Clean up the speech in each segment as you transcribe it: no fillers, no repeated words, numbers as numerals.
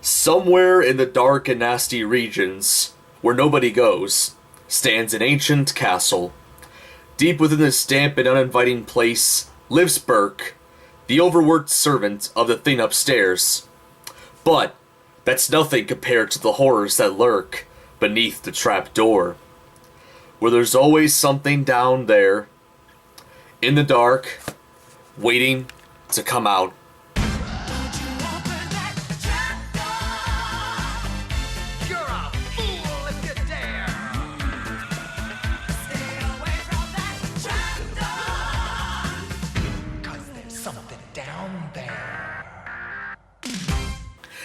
Somewhere in the dark and nasty regions, where nobody goes, stands an ancient castle. Deep within this damp and uninviting place lives Burke, the overworked servant of the thing upstairs. But that's nothing compared to the horrors that lurk beneath the trap door, where there's always something down there, in the dark, waiting to come out.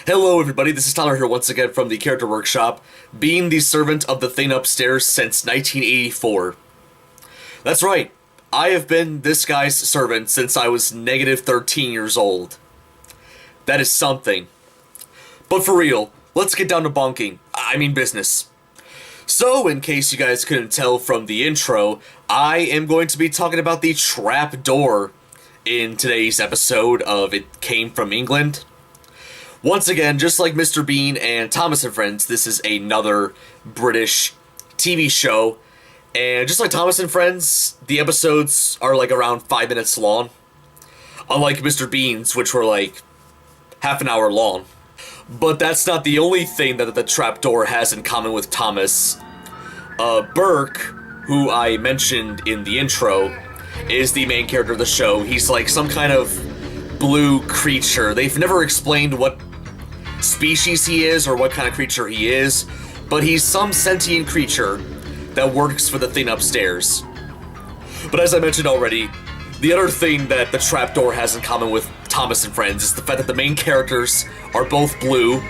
Hello everybody, this is Tyler here once again from the Character Workshop, being the servant of the thing upstairs since 1984. That's right, I have been this guy's servant since I was negative 13 years old. That is something. But for real, let's get down to bonking. I mean business. So, in case you guys couldn't tell from the intro, I am going to be talking about the trap door in today's episode of It Came From England. Once again, just like Mr. Bean and Thomas and Friends, this is another British TV show. And just like Thomas and Friends, the episodes are like around 5 minutes long. Unlike Mr. Bean's, which were like half an hour long. But that's not the only thing that the trapdoor has in common with Thomas. Burke, who I mentioned in the intro, is the main character of the show. He's like some kind of blue creature. They've never explained what species he is or what kind of creature he is, but he's some sentient creature that works for the thing upstairs. But as I mentioned already, the other thing that the trapdoor has in common with Thomas and Friends is the fact that the main characters are both blue.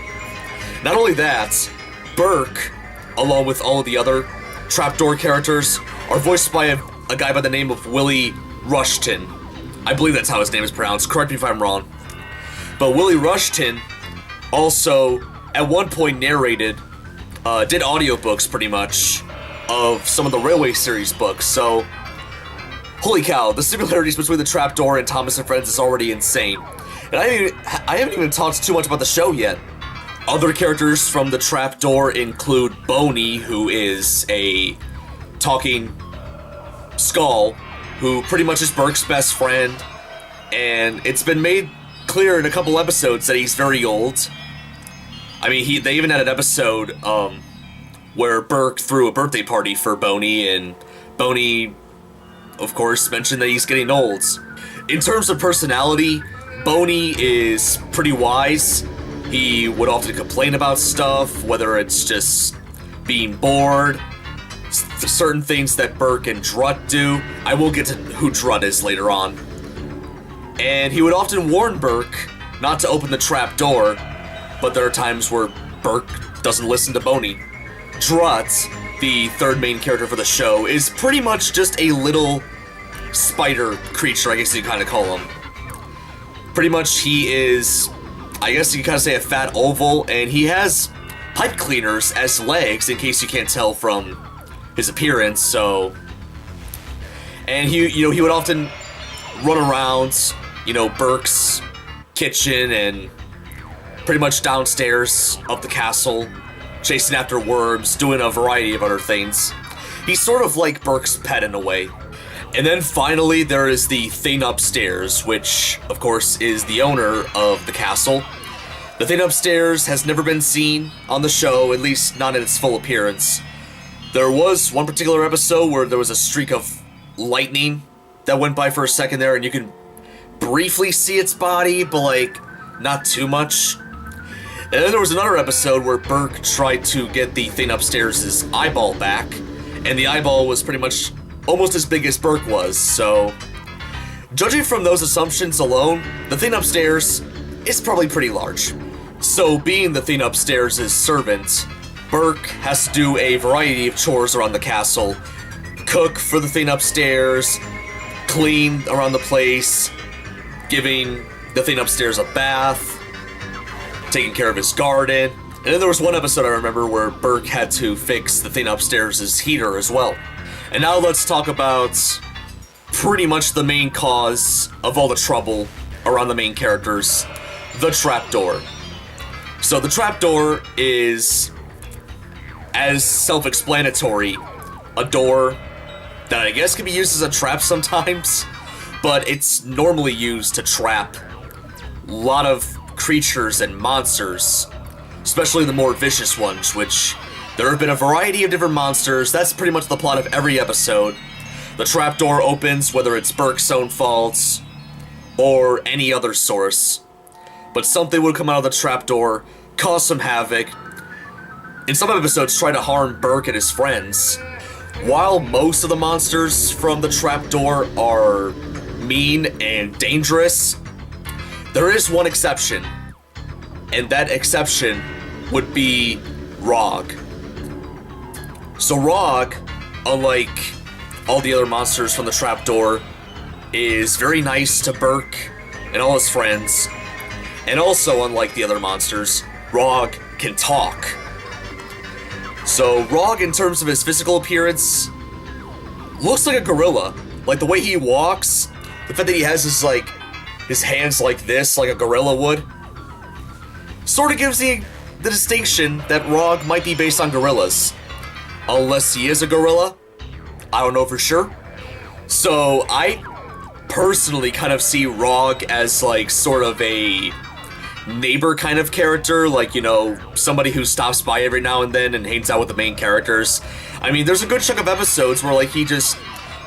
Not only that, Burke, along with all of the other trapdoor characters, are voiced by a guy by the name of Willie Rushton. I believe that's how his name is pronounced, correct me if I'm wrong. But Willie Rushton also, at one point, narrated, did audiobooks pretty much, of some of the Railway series books, so holy cow, the similarities between the trapdoor and Thomas and Friends is already insane. And I haven't even talked too much about the show yet. Other characters from the trapdoor include Boney, who is a talking skull, who pretty much is Burke's best friend, and it's been made clear in a couple episodes that he's very old. I mean, they even had an episode where Burke threw a birthday party for Boney, and Boney, of course, mentioned that he's getting old. In terms of personality, Boney is pretty wise. He would often complain about stuff, whether it's just being bored, certain things that Burke and Drut do. I will get to who Drut is later on. And he would often warn Burke not to open the trap door, but there are times where Burke doesn't listen to Boney. Drut, the third main character for the show, is pretty much just a little spider creature, I guess you kind of call him. Pretty much he is, I guess you kind of say, a fat oval, and he has pipe cleaners as legs, in case you can't tell from his appearance, so... And he would often run around, Burke's kitchen and pretty much downstairs of the castle, chasing after worms, doing a variety of other things. He's sort of like Burke's pet in a way. And then finally there is the thing upstairs, which of course is the owner of the castle. The thing upstairs has never been seen on the show, at least not in its full appearance. There was one particular episode where there was a streak of lightning that went by for a second there, and you can briefly see its body, but not too much. And then there was another episode where Burke tried to get the thing upstairs' eyeball back, and the eyeball was pretty much almost as big as Burke was, so... Judging from those assumptions alone, the thing upstairs is probably pretty large. So, being the thing upstairs' servant, Burke has to do a variety of chores around the castle. Cook for the thing upstairs, clean around the place, giving the thing upstairs a bath, taking care of his garden. And then there was one episode I remember where Burke had to fix the thing upstairs' heater as well. And now let's talk about pretty much the main cause of all the trouble around the main characters. the trapdoor. So the trapdoor is, as self-explanatory, a door that I guess can be used as a trap sometimes, but it's normally used to trap a lot of creatures and monsters, especially the more vicious ones, which there have been a variety of different monsters. That's pretty much the plot of every episode. The trapdoor opens, whether it's Burke's own faults or any other source, but something would come out of the trapdoor, cause some havoc. In some episodes, try to harm Burke and his friends. While most of the monsters from the trapdoor are mean and dangerous, there is one exception, and that exception would be Rog. So Rog, unlike all the other monsters from the trapdoor, is very nice to Burke and all his friends. And also, unlike the other monsters, Rog can talk. So Rog, in terms of his physical appearance, looks like a gorilla. Like the way he walks, the fact that he has his hands like this, like a gorilla would, sort of gives the distinction that Rog might be based on gorillas. Unless he is a gorilla, I don't know for sure. So I personally kind of see Rog as like sort of a neighbor kind of character, like, you know, somebody who stops by every now and then and hangs out with the main characters. I mean, there's a good chunk of episodes where like he just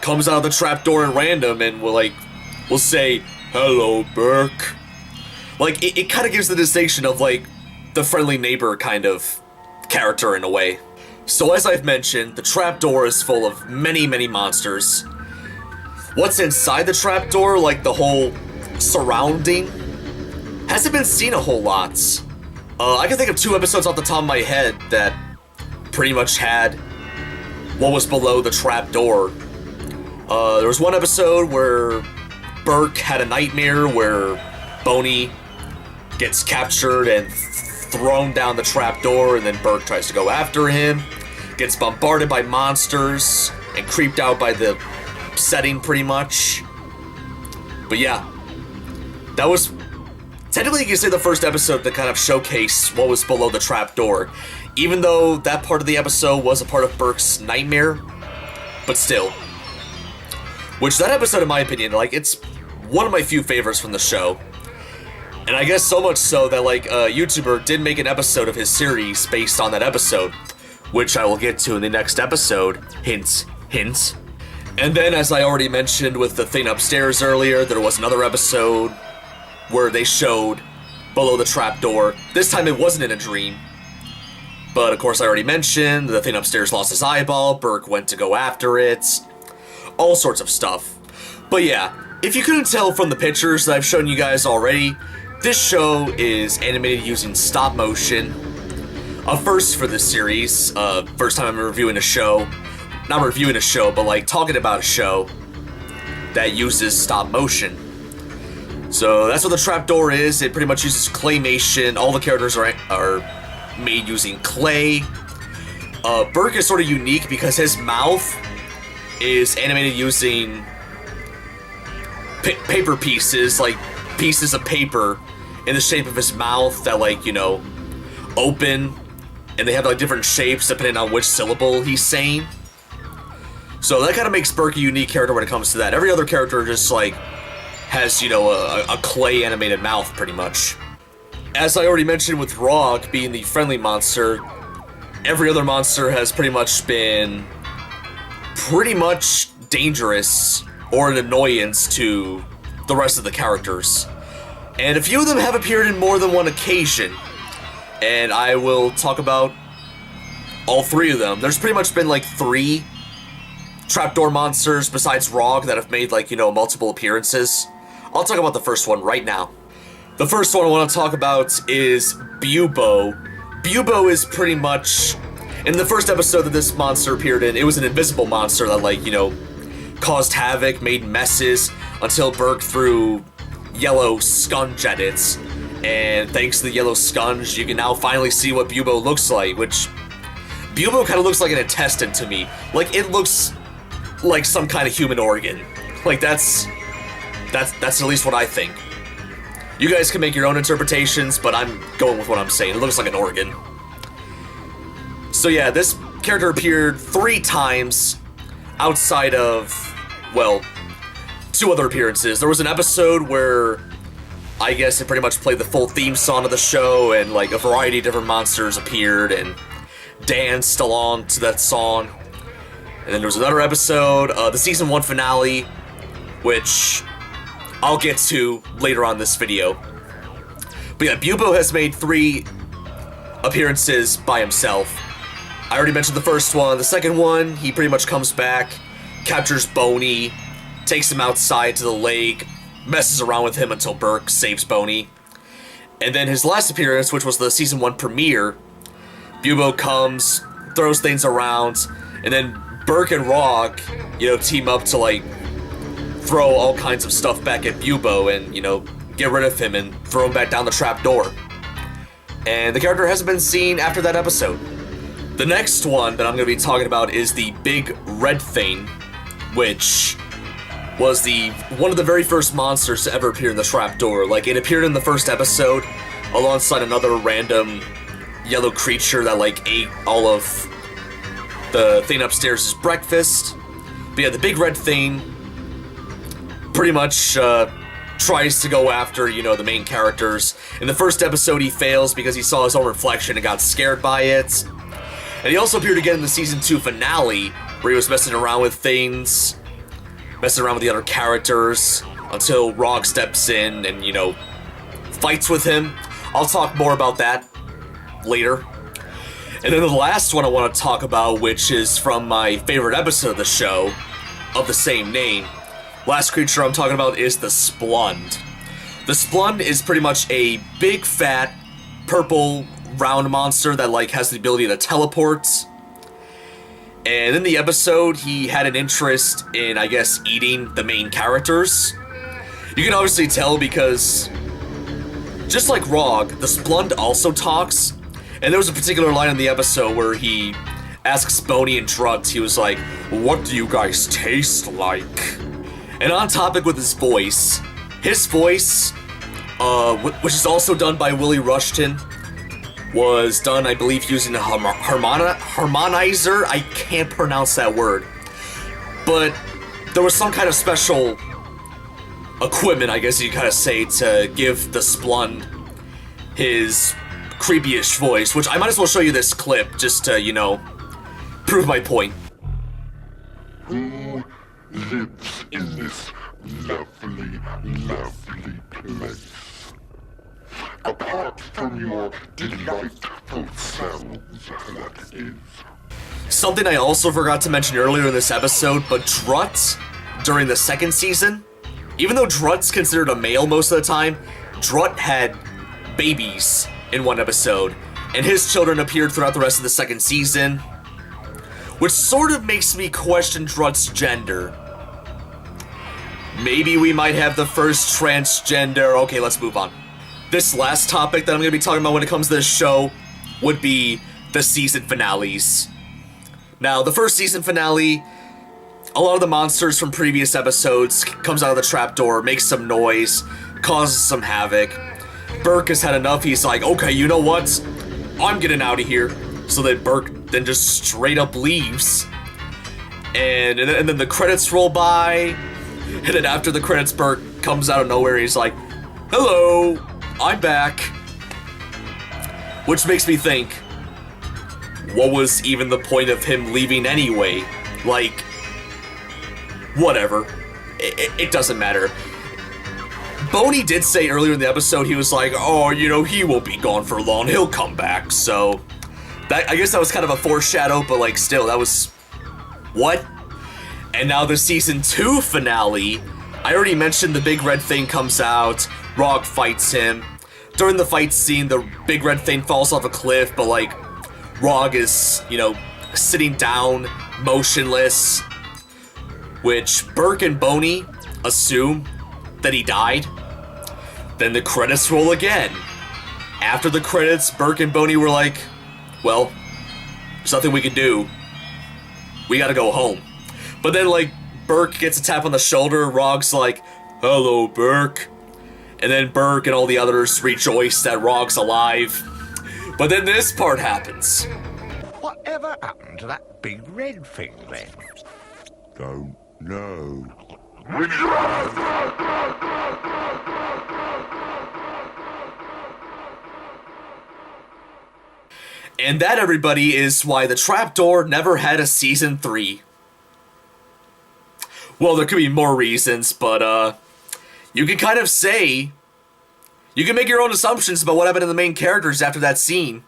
comes out of the trapdoor at random and will say, "Hello, Burke." Like, it kind of gives the distinction of like the friendly neighbor kind of character in a way. So as I've mentioned, the trapdoor is full of many, many monsters. What's inside the trapdoor, like the whole surrounding, hasn't been seen a whole lot. I can think of 2 episodes off the top of my head that pretty much had what was below the trapdoor. There was one episode where Burke had a nightmare where Boney gets captured and thrown down the trapdoor, and then Burke tries to go after him, gets bombarded by monsters, and creeped out by the setting pretty much. But yeah, that was technically, you can say, the first episode that kind of showcased what was below the trapdoor, even though that part of the episode was a part of Burkes Nightmare, but still. Which, that episode, in my opinion, like, it's one of my few favorites from the show. And I guess so much so that, like, a YouTuber did make an episode of his series based on that episode, which I will get to in the next episode. Hints, hints. And then, as I already mentioned with the thing upstairs earlier, there was another episode where they showed below the trapdoor. This time it wasn't in a dream. But of course I already mentioned the thing upstairs lost his eyeball, Burke went to go after it, all sorts of stuff. But yeah, if you couldn't tell from the pictures that I've shown you guys already, this show is animated using stop motion. A first for this series, first time I'm reviewing a show. Not reviewing a show, but like talking about a show that uses stop motion. So that's what the trapdoor is. It pretty much uses claymation. All the characters are made using clay. Burke is sort of unique because his mouth is animated using paper pieces, like pieces of paper in the shape of his mouth that, like, you know, open, and they have like different shapes depending on which syllable he's saying. So that kind of makes Burke a unique character when it comes to that. Every other character just like has, you know, a clay animated mouth pretty much. As I already mentioned with Rog being the friendly monster, every other monster has pretty much been dangerous or an annoyance to the rest of the characters. And a few of them have appeared in more than one occasion, and I will talk about all 3 of them. There's pretty much been like 3 trapdoor monsters besides Rog that have made, like, you know, multiple appearances. I'll talk about the first one right now. The first one I want to talk about is Bubo. Bubo is pretty much, in the first episode that this monster appeared in, it was an invisible monster that, like, you know, caused havoc, made messes, until Burke threw yellow scunge at it. And thanks to the yellow scunge, you can now finally see what Bubo looks like, which Bubo kind of looks like an intestine to me. Like, it looks like some kind of human organ. Like, that's at least what I think. You guys can make your own interpretations, but I'm going with what I'm saying. It looks like an organ. So yeah, this character appeared 3 times outside of, well, 2 other appearances. There was an episode where I guess it pretty much played the full theme song of the show, and like a variety of different monsters appeared and danced along to that song. And then there was another episode, the season 1 finale, which I'll get to later on this video. But yeah, Bubo has made 3 appearances by himself. I already mentioned the first one. The second one, he pretty much comes back, captures Boney, takes him outside to the lake, messes around with him until Burke saves Boney. And then his last appearance, which was the season 1 premiere, Bubo comes, throws things around, and then Burke and Rog, team up to, like, throw all kinds of stuff back at Bubo and, get rid of him and throw him back down the trapdoor. And the character hasn't been seen after that episode. The next one that I'm going to be talking about is the Big Red Thing, which was one of the very first monsters to ever appear in the trapdoor. Like, it appeared in the first episode alongside another random yellow creature that, like, ate all of the thing upstairs' breakfast. But yeah, the Big Red Thing pretty much tries to go after, the main characters. In the first episode, he fails because he saw his own reflection and got scared by it. And he also appeared again in the season 2 finale, where he was messing around with things, messing around with the other characters, until Rog steps in and, fights with him. I'll talk more about that later. And then the last one I want to talk about, which is from my favorite episode of the show, of the same name. Last creature I'm talking about is the Splund. The Splund is pretty much a big, fat, purple, round monster that, like, has the ability to teleport. And in the episode, he had an interest in, I guess, eating the main characters. You can obviously tell because, just like Rog, the Splund also talks. And there was a particular line in the episode where he asks Boney and Drut, he was like, "What do you guys taste like?" And on topic with his voice, which is also done by Willie Rushton, was done, I believe, using a harmonizer. I can't pronounce that word. But there was some kind of special equipment, I guess you kind of say, to give the Splund his creepy-ish voice, which I might as well show you this clip just to, prove my point. Who lives in this lovely, lovely place? Apart from your delightful selves, that is. Something I also forgot to mention earlier in this episode, but Drut, during the second season, even though Drut's considered a male most of the time, Drut had babies in one episode, and his children appeared throughout the rest of the second season, which sort of makes me question Drut's gender. Maybe we might have the first transgender. Okay, let's move on. This last topic that I'm going to be talking about when it comes to this show would be the season finales. Now, the first season finale, a lot of the monsters from previous episodes comes out of the trapdoor, makes some noise, causes some havoc. Burke has had enough. He's like, okay, you know what? I'm getting out of here. So then Burke then just straight up leaves. And then the credits roll by. And then after the credits, Burke comes out of nowhere. He's like, hello, I'm back. Which makes me think, what was even the point of him leaving anyway? Like, whatever. It doesn't matter. Boney did say earlier in the episode, he was like, oh, he won't be gone for long. He'll come back. So, I guess that was kind of a foreshadow, but like still, that was... What? And now the season 2 finale. I already mentioned the Big Red Thing comes out. Rog fights him. During the fight scene, the Big Red Thing falls off a cliff, but like, Rog is, sitting down, motionless. Which Burke and Boney assume that he died. Then the credits roll again. After the credits, Burke and Boney were like, well, there's nothing we can do. We gotta go home. But then, like, Burke gets a tap on the shoulder. Rog's like, hello, Burke. And And then Burke and all the others rejoice that Rog's alive. But then this part happens. Whatever happened to that big red thing then? Don't know. And that, everybody, is why the Trapdoor never had a season 3. Well, there could be more reasons, but you can kind of say, you can make your own assumptions about what happened to the main characters after that scene.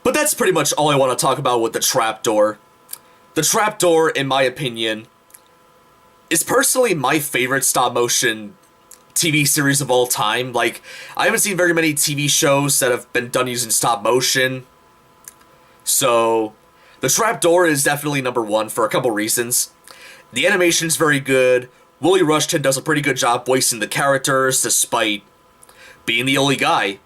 But that's pretty much all I want to talk about with the Trapdoor. The Trapdoor, in my opinion, is personally my favorite stop-motion TV series of all time. Like, I haven't seen very many TV shows that have been done using stop-motion. So, the Trapdoor is definitely number one for a couple reasons. The animation's very good. Willie Rushton does a pretty good job voicing the characters, despite being the only guy.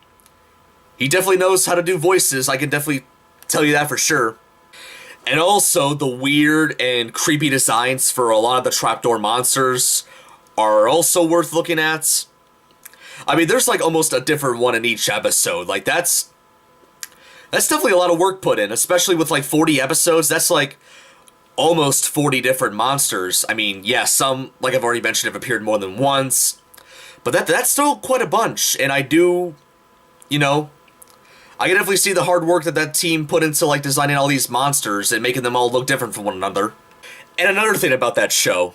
He definitely knows how to do voices, I can definitely tell you that for sure. And also, the weird and creepy designs for a lot of the Trapdoor monsters are also worth looking at. I mean, there's like almost a different one in each episode. Like, that's definitely a lot of work put in, especially with like 40 episodes. That's like almost 40 different monsters. I mean, yeah, some, like I've already mentioned, have appeared more than once. But that's still quite a bunch. And I do, you know, I can definitely see the hard work that team put into like designing all these monsters and making them all look different from one another. And another thing about that show,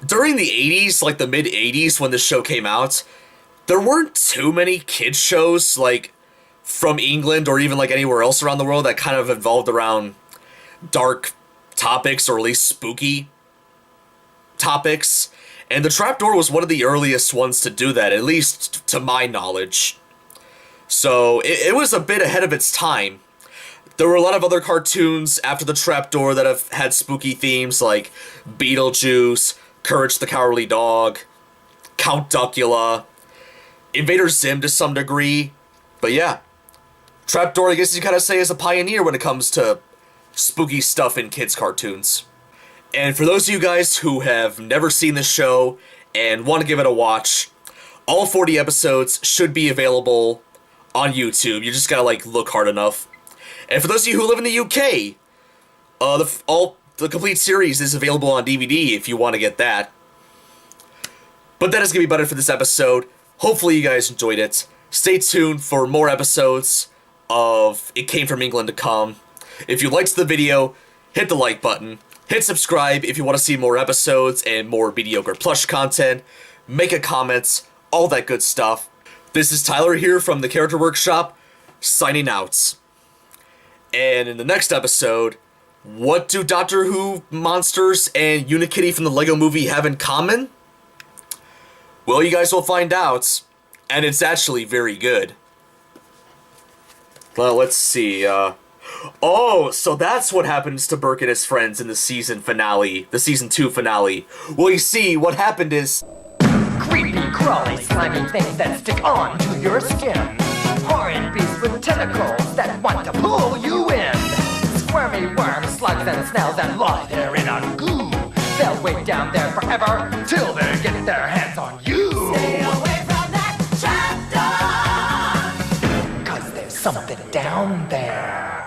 during the 80s, like the mid 80s when this show came out, there weren't too many kids shows like from England or even like anywhere else around the world that kind of involved around dark topics or at least spooky topics. And the Trapdoor was one of the earliest ones to do that, at least to my knowledge. So it was a bit ahead of its time. There were a lot of other cartoons after the Trapdoor that have had spooky themes like Beetlejuice, Courage the Cowardly Dog, Count Duckula, Invader Zim to some degree. But yeah, Trapdoor, I guess you kind of say, is a pioneer when it comes to spooky stuff in kids' cartoons. And for those of you guys who have never seen this show and want to give it a watch, all 40 episodes should be available on YouTube. You just gotta like look hard enough. And for those of you who live in the UK, the complete series is available on DVD if you want to get that. But that is gonna be about it for this episode. Hopefully you guys enjoyed it. Stay tuned for more episodes of It Came From England to come. If you liked the video, hit the like button. Hit subscribe if you want to see more episodes and more mediocre plush content. Make a comment, all that good stuff. This is Tyler here from the Character Workshop, signing out. And in the next episode, what do Doctor Who monsters and Unikitty from the Lego Movie have in common? Well, you guys will find out, and it's actually very good. Well, let's see, oh, so that's what happens to Burke and his friends in the season finale, the season 2 finale. Well, you see, what happened is... Creepy, crawly, slimy things that stick on to your skin. Horrid beasts with tentacles that want to pull you in. Squirmy worms, slugs, and snails that lie there in a goo. They'll wait down there forever till they get their hands on you. Stay away from that trapdoor, 'cause there's something down there.